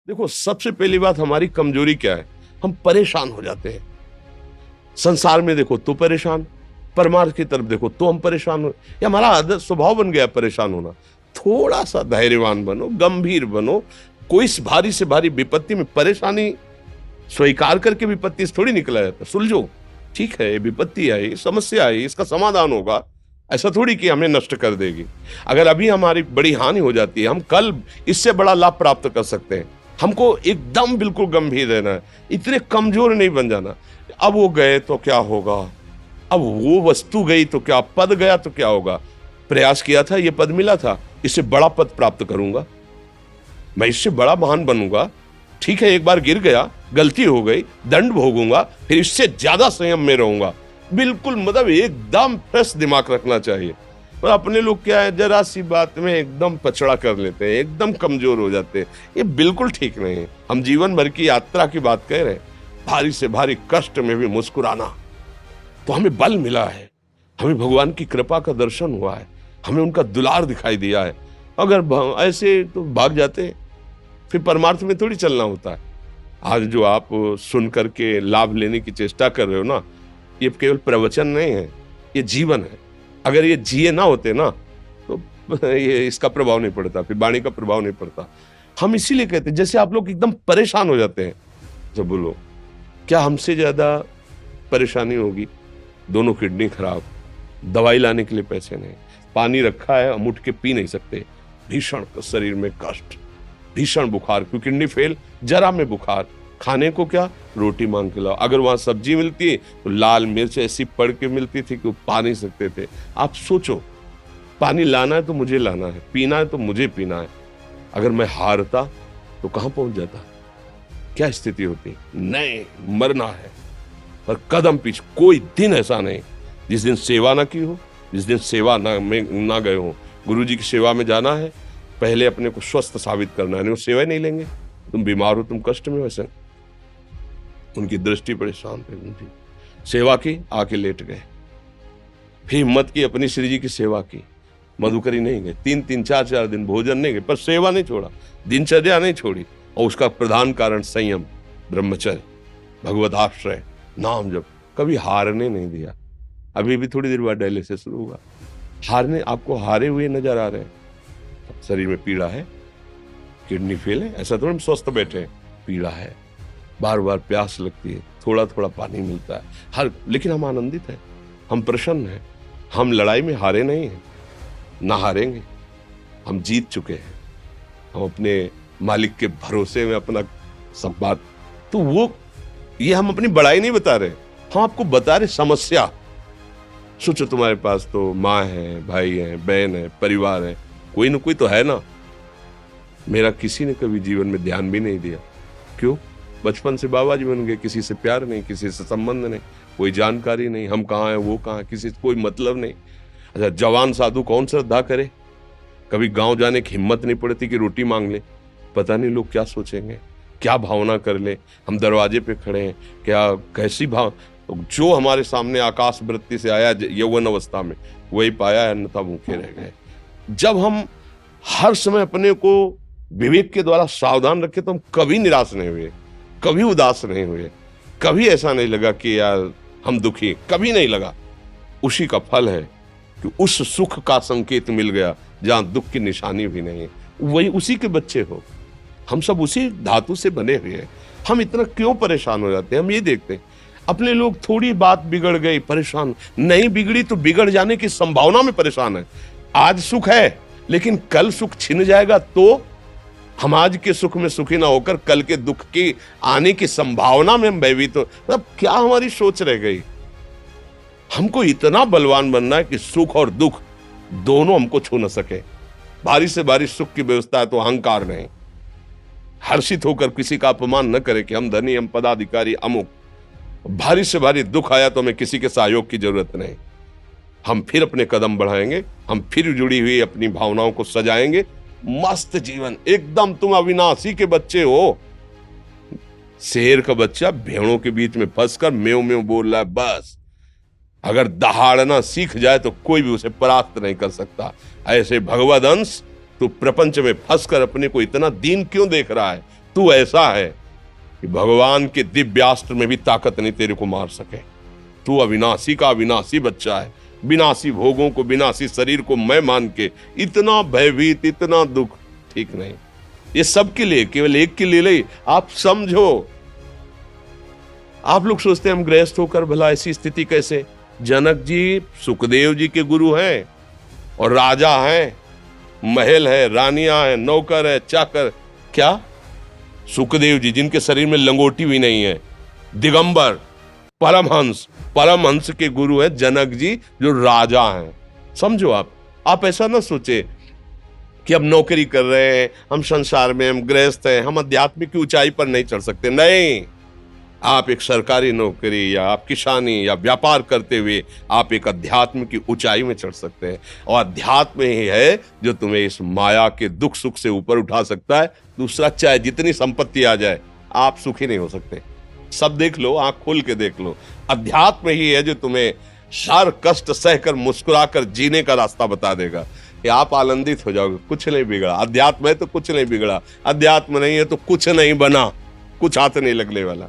देखो, सबसे पहली बात हमारी कमजोरी क्या है? हम परेशान हो जाते हैं। संसार में देखो तो परेशान, परमार्थ की तरफ देखो तो हम परेशान हो, ये हमारा आदत स्वभाव बन गया परेशान होना। थोड़ा सा धैर्यवान बनो, गंभीर बनो। कोई इस भारी से भारी विपत्ति में परेशानी स्वीकार करके विपत्ति से थोड़ी निकला जाता। सुलझो, ठीक है, विपत्ति आई, समस्या आई, इसका समाधान होगा। ऐसा थोड़ी कि हमें नष्ट कर देगी। अगर अभी हमारी बड़ी हानि हो जाती है, हम कल इससे बड़ा लाभ प्राप्त कर सकते हैं। हमको एकदम बिल्कुल गंभीर रहना है, इतने कमजोर नहीं बन जाना। अब वो गए तो क्या होगा, अब वो वस्तु गई तो क्या, पद गया तो क्या होगा। प्रयास किया था, ये पद मिला था, इससे बड़ा पद प्राप्त करूंगा, मैं इससे बड़ा महान बनूंगा। ठीक है, एक बार गिर गया, गलती हो गई, दंड भोगूंगा, फिर इससे ज्यादा संयम में रहूंगा। बिल्कुल, मतलब एकदम फ्रेश दिमाग रखना चाहिए। और अपने लोग क्या है, जरा सी बात में एकदम पछड़ा कर लेते हैं, एकदम कमजोर हो जाते हैं। ये बिल्कुल ठीक नहीं है। हम जीवन भर की यात्रा की बात कह रहे हैं, भारी से भारी कष्ट में भी मुस्कुराना, तो हमें बल मिला है, हमें भगवान की कृपा का दर्शन हुआ है, हमें उनका दुलार दिखाई दिया है। अगर ऐसे तो भाग जाते हैं, फिर परमार्थ में थोड़ी चलना होता है। आज जो आप सुन करके लाभ लेने की चेष्टा कर रहे हो ना, ये केवल प्रवचन नहीं है, ये जीवन है। अगर ये जिए ना होते ना तो ये इसका प्रभाव नहीं पड़ता, फिर वाणी का प्रभाव नहीं पड़ता। हम इसीलिए कहते हैं, जैसे आप लोग एकदम परेशान हो जाते हैं जब बोलो, क्या हमसे ज्यादा परेशानी होगी? दोनों किडनी खराब, दवाई लाने के लिए पैसे नहीं, पानी रखा है हम उठ के पी नहीं सकते, भीषण शरीर में कष्ट, भीषण बुखार, क्योंकि किडनी फेल, जरा में बुखार, खाने को क्या, रोटी मांग के लाओ। अगर वहां सब्जी मिलती तो लाल मिर्च ऐसी पड़ के मिलती थी कि वो पा नहीं सकते थे। आप सोचो, पानी लाना है तो मुझे लाना है, पीना है तो मुझे पीना है। अगर मैं हारता तो कहां पहुंच जाता, क्या स्थिति होती? नहीं, मरना है, पर कदम पीछे। कोई दिन ऐसा नहीं जिस दिन सेवा ना की हो, जिस दिन सेवा ना गए हो। गुरु जी की सेवा में जाना है, पहले अपने को स्वस्थ साबित करना है, नहीं वो सेवा ही नहीं लेंगे। तुम बीमार हो, तुम कष्ट में, वैसे उनकी दृष्टि बड़ी शांत है, उनकी सेवा की, आके लेट गए। फिर हिम्मत की, अपनी श्री जी की सेवा की, मधुकरी नहीं गए, 3-3 4-4 दिन भोजन नहीं गए, पर सेवा नहीं छोड़ा, दिनचर्या नहीं छोड़ी। और उसका प्रधान कारण संयम, ब्रह्मचर्य, भगवत आश्रय, नाम जप, कभी हारने नहीं दिया। अभी भी थोड़ी देर बाद डायलिसिस शुरू हुआ, हारने, आपको हारे हुए नजर आ रहे हैं। शरीर में पीड़ा है, किडनी फेल है, ऐसा थोड़ा हम स्वस्थ बैठे हैं, पीड़ा है, बार बार प्यास लगती है, थोड़ा थोड़ा पानी मिलता है, हर, लेकिन हम आनंदित हैं, हम प्रसन्न हैं। हम लड़ाई में हारे नहीं हैं, ना हारेंगे, हम जीत चुके हैं। हम अपने मालिक के भरोसे में अपना सब बात, तो वो, ये हम अपनी बड़ाई नहीं बता रहे, हम आपको बता रहे समस्या। सोचो, तुम्हारे पास तो माँ है, भाई है, बहन है, परिवार है, कोई ना कोई तो है ना। मेरा किसी ने कभी जीवन में ध्यान भी नहीं दिया, क्यों? बचपन से बाबा जी बन गए, किसी से प्यार नहीं, किसी से संबंध नहीं, कोई जानकारी नहीं, हम कहाँ हैं, वो कहाँ, किसी से कोई मतलब नहीं। अच्छा, जवान साधु कौन श्रद्धा करे? कभी गांव जाने की हिम्मत नहीं पड़ती कि रोटी मांग ले, पता नहीं लोग क्या सोचेंगे, क्या भावना कर ले। हम दरवाजे पे खड़े हैं, क्या कैसी भाव, जो हमारे सामने आकाश वृत्ति से आया यौवन अवस्था में, वही पाया, अन्यथा भूखे रह गए। जब हम हर समय अपने को विवेक के द्वारा सावधान रखे तो हम कभी निराश नहीं हुए, कभी उदास नहीं हुए, कभी ऐसा नहीं लगा कि यार हम दुखी, कभी नहीं लगा। उसी का फल है कि उस सुख का संकेत मिल गया जहां दुख की निशानी भी नहीं है। वही उसी के बच्चे हो, हम सब उसी धातु से बने हुए हैं। हम इतना क्यों परेशान हो जाते हैं? हम ये देखते हैं अपने लोग, थोड़ी बात बिगड़ गई परेशान, नहीं बिगड़ी तो बिगड़ जाने की संभावना में परेशान है। आज सुख है, लेकिन कल सुख छिन जाएगा तो हम आज के सुख में सुखी ना होकर कल के दुख की आने की संभावना में हम भयभीत हो। मतलब क्या हमारी सोच रह गई? हमको इतना बलवान बनना है कि सुख और दुख दोनों हमको छू न सके। भारी से भारी सुख की व्यवस्था है तो अहंकार नहीं, हर्षित होकर किसी का अपमान न करे कि हम धनी, हम पदाधिकारी, अमुक। भारी से भारी दुख आया तो हमें किसी के सहयोग की जरूरत नहीं, हम फिर अपने कदम बढ़ाएंगे, हम फिर जुड़ी हुई अपनी भावनाओं को सजाएंगे। मस्त जीवन, एकदम तुम अविनाशी के बच्चे हो। शेर का बच्चा भेड़ों के बीच में फंसकर म्यों म्यों बोल रहा है, बस अगर दहाड़ना सीख जाए तो कोई भी उसे परास्त नहीं कर सकता। ऐसे भगवद अंश, तू प्रपंच में फंसकर अपने को इतना दीन क्यों देख रहा है? तू ऐसा है कि भगवान के दिव्यास्त्र में भी ताकत नहीं तेरे को मार सके। तू अविनाशी का अविनाशी बच्चा है, विनाशी भोगों को, विनाशी शरीर को मैं मान के इतना भयभीत, इतना दुख ठीक नहीं। ये सबके लिए, केवल एक के लिए नहीं। आप समझो, आप लोग सोचते हैं हम गृहस्थ होकर भला ऐसी स्थिति कैसे। जनक जी सुखदेव जी के गुरु हैं और राजा हैं, महल है, रानियां हैं, नौकर है, चाकर। क्या सुखदेव जी जिनके शरीर में लंगोटी भी नहीं है, दिगंबर, परमहंस के गुरु हैं जनक जी जो राजा हैं। समझो, आप ऐसा ना सोचे कि हम नौकरी कर रहे हैं, हम संसार में, हम गृहस्थ हैं, हम आध्यात्मिक की ऊंचाई पर नहीं चढ़ सकते। नहीं, आप एक सरकारी नौकरी या आप किसानी या व्यापार करते हुए आप एक अध्यात्म की ऊंचाई में चढ़ सकते हैं। और अध्यात्म ही है जो तुम्हें इस माया के दुख सुख से ऊपर उठा सकता है। दूसरा, चाहे जितनी संपत्ति आ जाए, आप सुखी नहीं हो सकते। सब देख लो, आंख खोल के देख लो, अध्यात्म ही है जो तुम्हें हर कष्ट सहकर मुस्कुराकर जीने का रास्ता बता देगा कि आप आनंदित हो जाओगे। कुछ नहीं बिगड़ा, अध्यात्म है तो कुछ नहीं बिगड़ा, अध्यात्म नहीं है तो कुछ नहीं बना, कुछ हाथ नहीं लगने वाला।